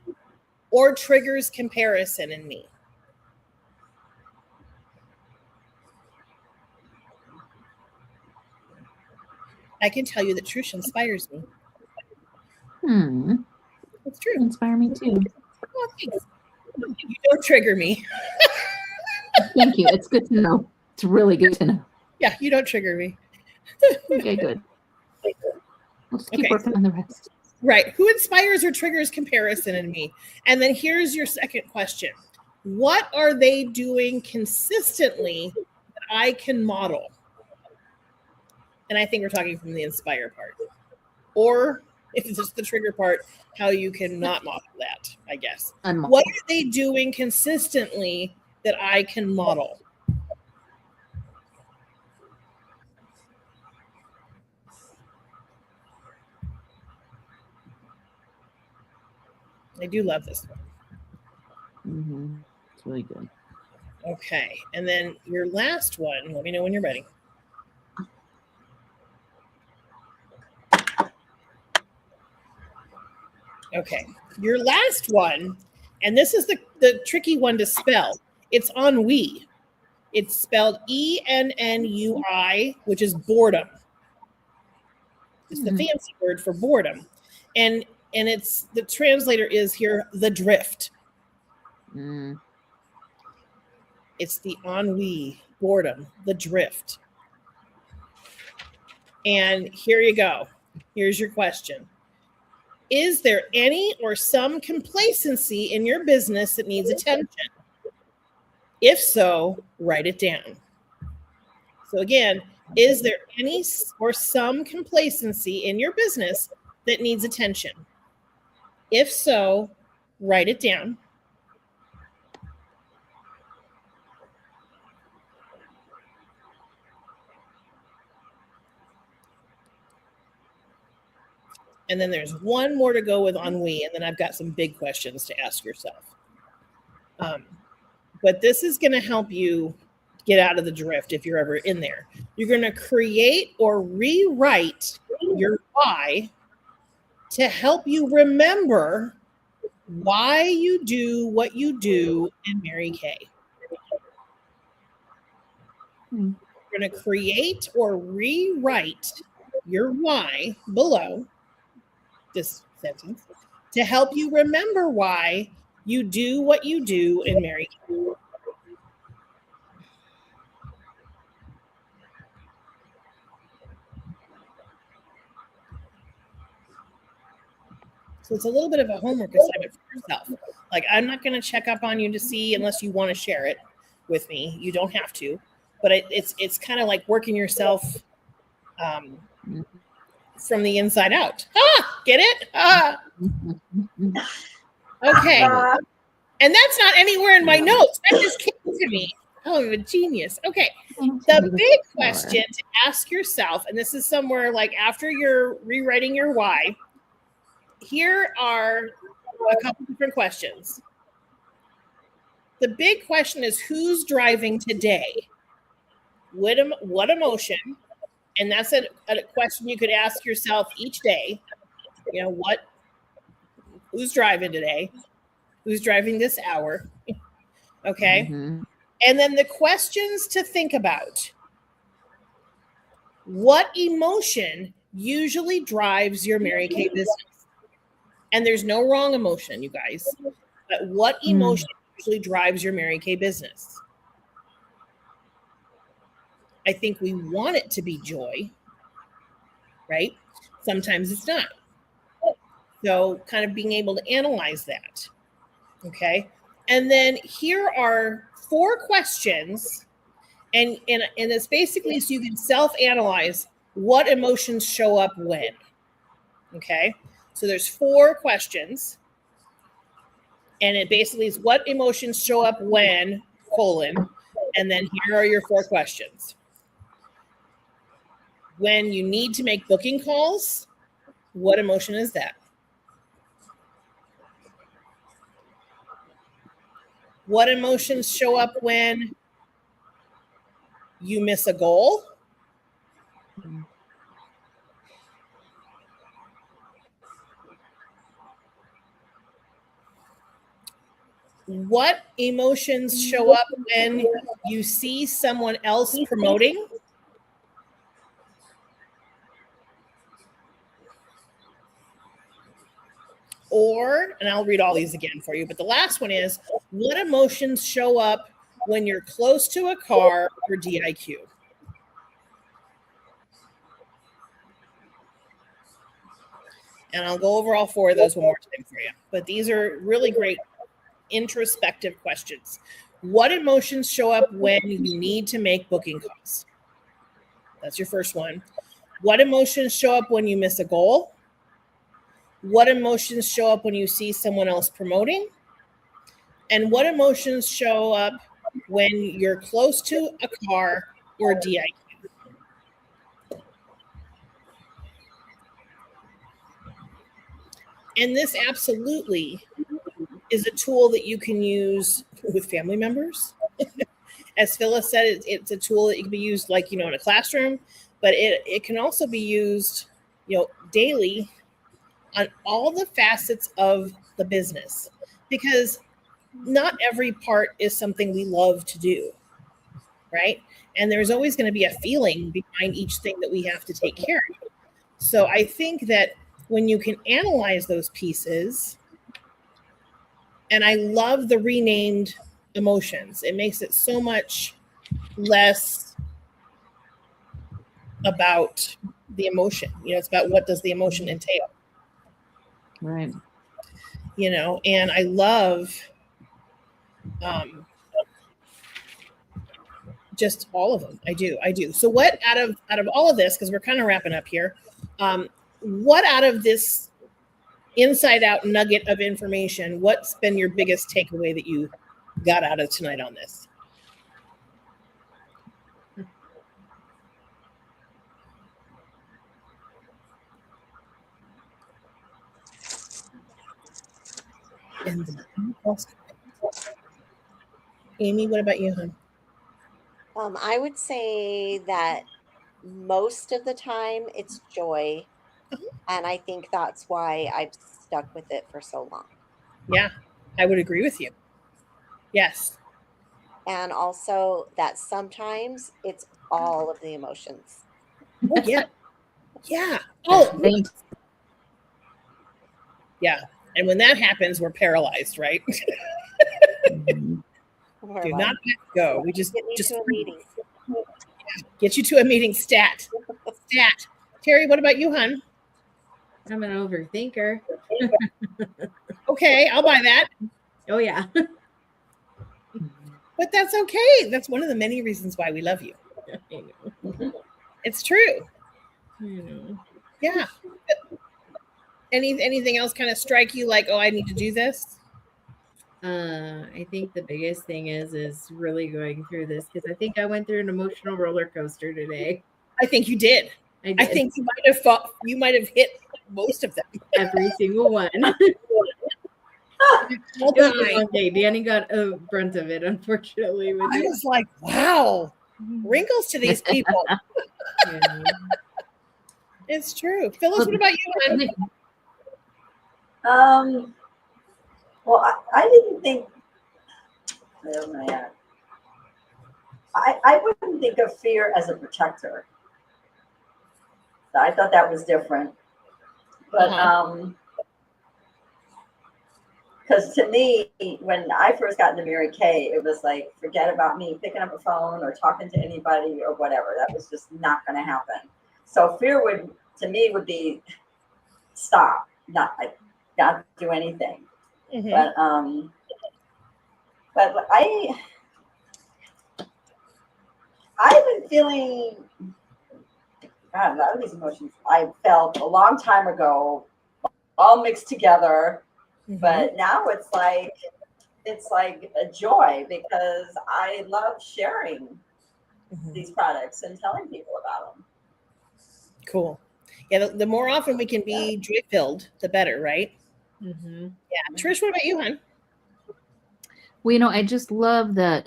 or triggers comparison in me? I can tell you that Trish inspires me. It's true. You inspire me too. Oh, thanks. You don't trigger me. Thank you. It's good to know. It's really good to know. Yeah, you don't trigger me. Okay, good. We'll just keep Okay. working on the rest. Right. Who inspires or triggers comparison in me? And then here's your second question. What are they doing consistently that I can model? And I think we're talking from the inspire part. Or if it's just the trigger part, how you can not model that, I guess. What are they doing consistently that I can model? I do love this one. It's really good. Okay. And then your last one, let me know when you're ready. Okay. Your last one, and this is the tricky one to spell. It's ennui. It's spelled ENNUI, which is boredom. It's the fancy word for boredom. And it's the translator is here the drift. It's the ennui, boredom, the drift. And here you go. Here's your question. Is there any or some complacency in your business that needs attention? If so, write it down. So again, is there any or some complacency in your business that needs attention? If so, write it down. And then there's one more to go with ennui, and then I've got some big questions to ask yourself. But this is going to help you get out of the drift if you're ever in there. You're going to create or rewrite your why to help you remember why you do what you do in Mary Kay. You're going to create or rewrite your why below this sentence to help you remember why you do what you do in Mary Kay. So it's a little bit of a homework assignment for yourself. Like, I'm not going to check up on you to see unless you want to share it with me. You don't have to, but it's kind of like working yourself from the inside out. Get it? Okay. And that's not anywhere in my notes. That just came to me. Oh, I'm a genius. Okay. The big question to ask yourself, and this is somewhere like after you're rewriting your why, here are a couple different questions. The big question is, who's driving today? What emotion? And that's a question you could ask yourself each day. You know, who's driving today? Who's driving this hour? Okay. And then the questions to think about. What emotion usually drives your Mary Kay business? And there's no wrong emotion, you guys. But what emotion usually drives your Mary Kay business? I think we want it to be joy, right? Sometimes it's not. So kind of being able to analyze that, okay? And then here are 4 questions, and it's basically so you can self-analyze what emotions show up when, okay? So there's 4 questions, and it basically is what emotions show up when, and then here are your 4 questions. When you need to make booking calls, what emotion is that? What emotions show up when you miss a goal? What emotions show up when you see someone else promoting? or, and I'll read all these again for you, but the last one is, what emotions show up when you're close to a car or DIQ? And I'll go over all 4 of those one more time for you. But these are really great introspective questions. What emotions show up when you need to make booking calls? That's your first one. What emotions show up when you miss a goal? What emotions show up when you see someone else promoting? And what emotions show up when you're close to a car or DIQ? And this absolutely is a tool that you can use with family members. As Phyllis said, it's a tool that can be used like, in a classroom, but it can also be used, daily on all the facets of the business, because not every part is something we love to do, right? And there's always going to be a feeling behind each thing that we have to take care of. So I think that when you can analyze those pieces, and I love the renamed emotions, it makes it so much less about the emotion. It's about what does the emotion entail. Right. And I love just all of them. I do. So what out of all of this, because we're kind of wrapping up here, what out of this inside out nugget of information, what's been your biggest takeaway that you got out of tonight on this? Amy, what about you, hon? I would say that most of the time it's joy. And I think that's why I've stuck with it for so long. Yeah, I would agree with you. Yes. And also that sometimes it's all of the emotions. Oh, yeah. Yeah. Oh, yeah. And when that happens, we're paralyzed, right? Do not let go. We just to a meeting. Get you to a meeting. Stat. Terry, what about you, hon? I'm an overthinker. Okay, I'll buy that. Oh yeah. But that's okay. That's one of the many reasons why we love you. I know. It's true. I know. Yeah. Anything else kind of strike you like, oh, I need to do this? I think the biggest thing is really going through this, because I think I went through an emotional roller coaster today. I think you did. I think you might have hit most of them. Every single one. Okay, Danny got a brunt of it, unfortunately. I was like, wow, wrinkles to these people. Yeah. It's true. Phyllis, what about you, hon? Well, I didn't think. Where am I at? I wouldn't think of fear as a protector. So I thought that was different. But because to me, when I first got into Mary Kay, it was like, forget about me picking up a phone or talking to anybody or whatever. That was just not going to happen. So fear would be stop, not do anything. Mm-hmm. But I've been feeling, God, a lot of these emotions I felt a long time ago, all mixed together. Mm-hmm. But now it's like a joy, because I love sharing these products and telling people about them. Cool. Yeah, the more often we can be joy-filled, the better, right? Mm-hmm. Yeah. Trish, what about you, hon? Well, I just love that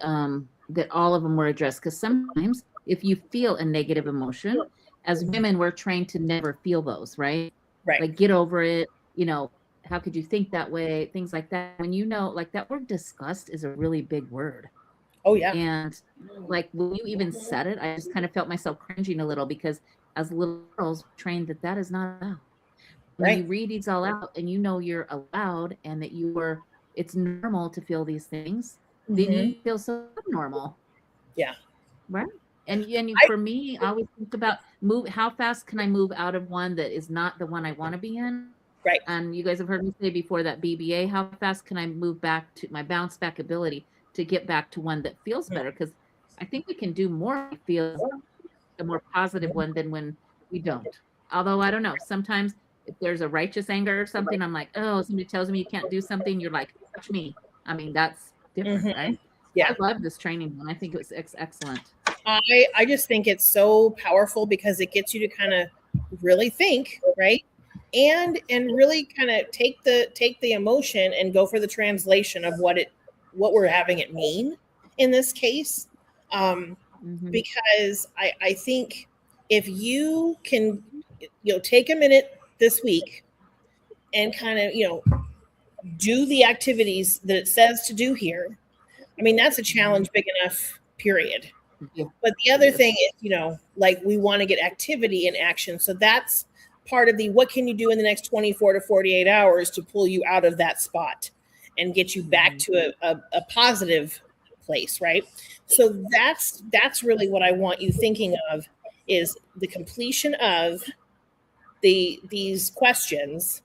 that all of them were addressed, because sometimes if you feel a negative emotion, as women, we're trained to never feel those, right? Right. Like, get over it. How could you think that way? Things like that. When like that word disgust is a really big word. Oh, yeah. And like when you even said it, I just kind of felt myself cringing a little, because as little girls, trained that is not allowed. When Right. you read these all out and you know you're allowed and that it's normal to feel these things, then Mhm. you feel so normal. Yeah. Right. And I- for me, I always think about how fast can I move out of one that is not the one I want to be in? Right. And you guys have heard me say before that BBA, how fast can I move back to my bounce back ability to get back to one that feels better? Because I think we can do more, feel a more positive one than when we don't. Although I don't know, sometimes if there's a righteous anger or something, I'm like, oh, somebody tells me you can't do something, you're like, watch me. I mean, that's different, Mhm. right? Yeah. I love this training one. I think it was excellent. I just think it's so powerful because it gets you to kind of really think, right? And really kind of take the emotion and go for the translation of what we're having it mean in this case. Because I think if you can, take a minute this week and kind of, do the activities that it says to do here. I mean, that's a challenge big enough, period. Yeah. But the other thing is, like we want to get activity in action. So that's part of the what can you do in the next 24 to 48 hours to pull you out of that spot and get you back to a positive place, right? So that's really what I want you thinking of is the completion of these questions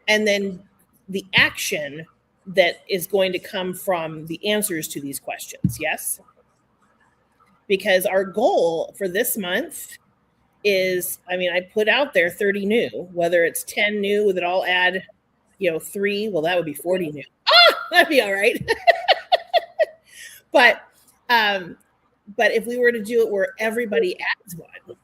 and then the action that is going to come from the answers to these questions. Yes? Because our goal for this month is, I put out there 30 new, whether it's 10 new that I'll add, 3, well, that would be 40 new. That'd be all right. But if we were to do it where everybody adds one,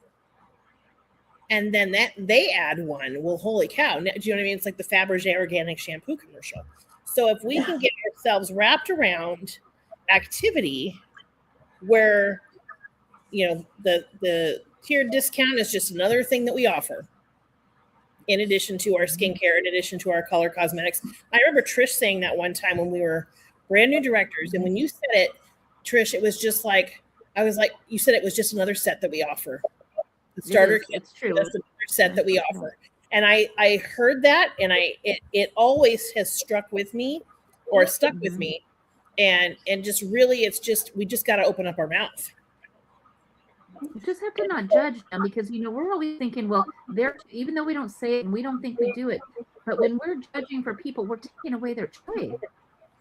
and then that they add one, well, holy cow. Do you know what I mean? It's like the Fabergé organic shampoo commercial. So if we can get ourselves wrapped around activity where, the tiered discount is just another thing that we offer in addition to our skincare, in addition to our color cosmetics. I remember Trish saying that one time when we were brand new directors. And when you said it, Trish, it was just like, I was like, you said it was just another set that we offer. The starter kit. It's true. That's another set that we offer. And I heard that, and it always has struck with me or stuck with me. And just really, we just got to open up our mouth. You just have to not judge them because, we're always thinking, well, even though we don't say it and we don't think we do it, but when we're judging for people, we're taking away their choice.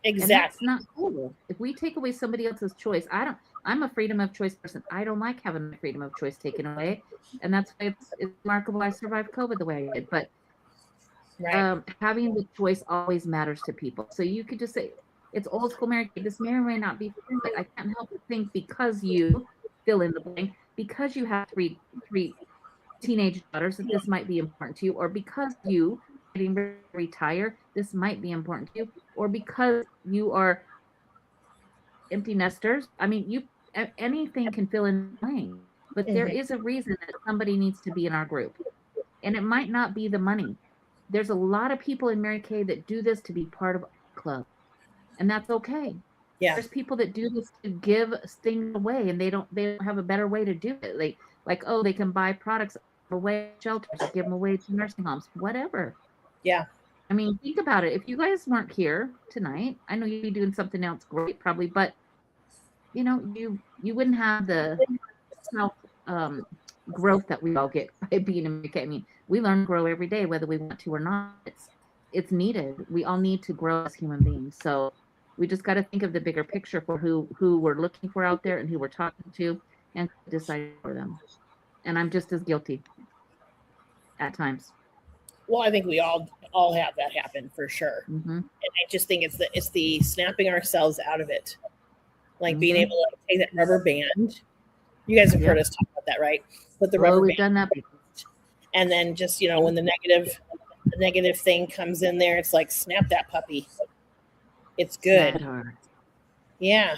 Exactly. And that's not cool. If we take away somebody else's choice, I'm a freedom of choice person. I don't like having my freedom of choice taken away. And that's why it's remarkable I survived COVID the way I did. But having the choice always matters to people. So you could just say, it's old school Mary Kay. This may or may not be, but I can't help but think because you fill in the blank, because you have three teenage daughters, that this might be important to you, or because you getting ready to retire, this might be important to you, or because you are empty nesters. I mean, anything can fill in the blank, but there is a reason that somebody needs to be in our group, and it might not be the money. There's a lot of people in Mary Kay that do this to be part of a club, and that's okay. Yeah. There's people that do this to give things away, and they don't have a better way to do it. Like oh, they can buy products away at shelters, give them away to nursing homes, whatever. Yeah. I mean, think about it. If you guys weren't here tonight, I know you'd be doing something else great, probably, but you wouldn't have the self growth that we all get by being in Mary Kay. I mean, we learn and grow every day, whether we want to or not. It's needed. We all need to grow as human beings. So we just got to think of the bigger picture for who we're looking for out there and who we're talking to, and decide for them. And I'm just as guilty at times. Well, I think we all have that happen for sure. And I just think it's the snapping ourselves out of it, like being able to take that rubber band. You guys have heard us talk about that, right? Put the rubber band, done that before. And then just when the negative thing comes in there, it's like snap that puppy. It's good. Yeah.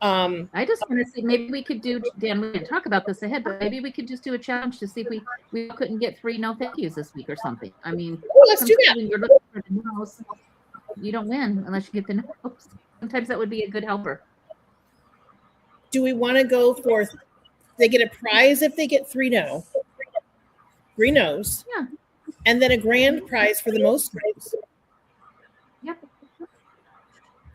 I just want to see, maybe we could do, Dan, we didn't talk about this ahead, but maybe we could just do a challenge to see if we couldn't get 3 no thank yous this week or something. I mean, let's do that. When you're looking for the no's, you don't win unless you get the no's. Sometimes that would be a good helper. Do we want to go for, they get a prize if they get 3 no's? Yeah. and then a grand prize for the most moves. Yep.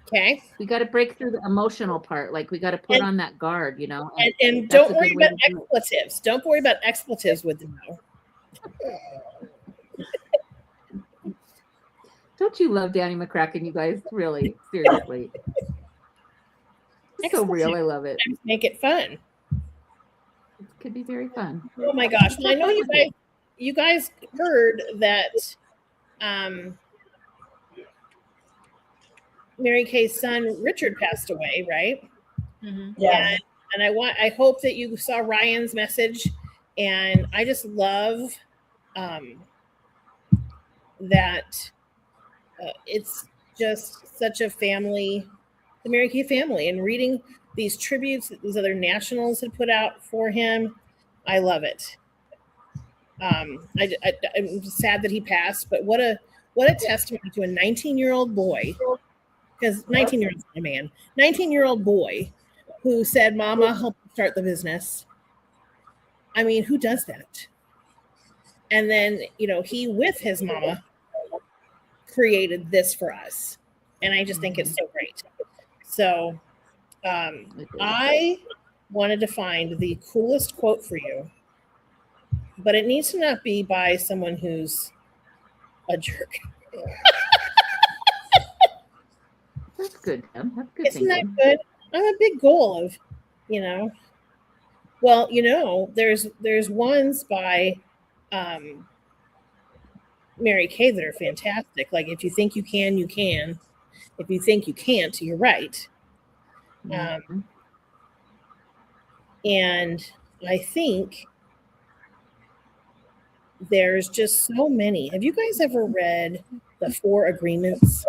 Okay. We got to break through the emotional part. Like we got to put And- on that guard, you know. And that's don't a worry good way about to do it. expletives. Don't worry about expletives with the no. Don't you love Danny McCracken, you guys? Really, seriously. It's so real. I love it. Make it fun. It could be very fun. Oh my gosh. Well, I know you guys heard that Mary Kay's son Richard passed away, right? Yeah. And I hope that you saw Ryan's message, and I just love that it's just such a family, the Mary Kay family, and reading these tributes that these other nationals had put out for him. I love it. I'm sad that he passed, but what a testament to a 19-year-old boy, because 19-year-old a man, 19-year-old boy who said, "Mama, help me start the business." I mean, who does that? And then, he with his mama created this for us, and I just think it's so great. So I wanted to find the coolest quote for you, but it needs to not be by someone who's a jerk. That's good, Tim. That's good Isn't that thinking. good? I'm a big goal of, well, there's ones by Mary Kay that are fantastic. Like, if you think you can, you can. If you think you can't, you're right. Mhm. And I think there's just so many. Have you guys ever read The Four Agreements?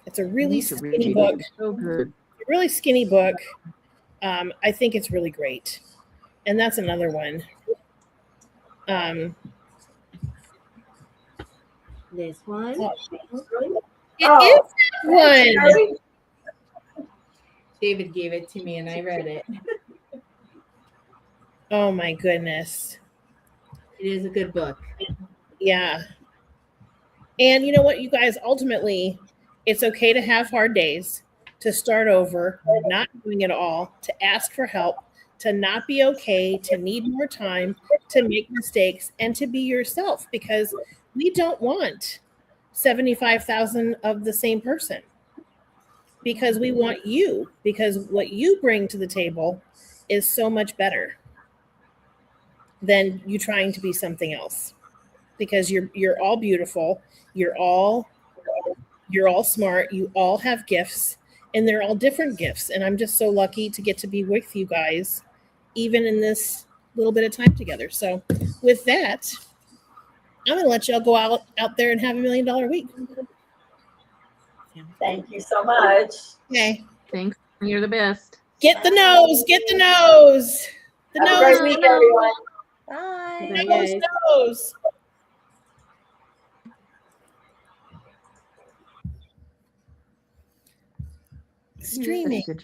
It's a I really need to read skinny it. book. It's so good. A really skinny book. I think it's really great. And that's another one. This one. It is one. David gave it to me and I read it. Oh my goodness. It is a good book. Yeah. And you know what, you guys, ultimately, it's okay to have hard days, to start over, not doing it all, to ask for help, to not be okay, to need more time, to make mistakes, and to be yourself, because we don't want 75,000 of the same person, because we want you, because what you bring to the table is so much better than you trying to be something else, because you're all beautiful, you're all smart, you all have gifts, and they're all different gifts, and I'm just so lucky to get to be with you guys even in this little bit of time together. So with that, I'm gonna let y'all go out there and have $1 million week. Thank you so much. Okay, Thanks. You're the best. get the nose, the Have a nose, great week, everyone. Bye. Bye, nose, guys. nose. You did such a Streaming. good job.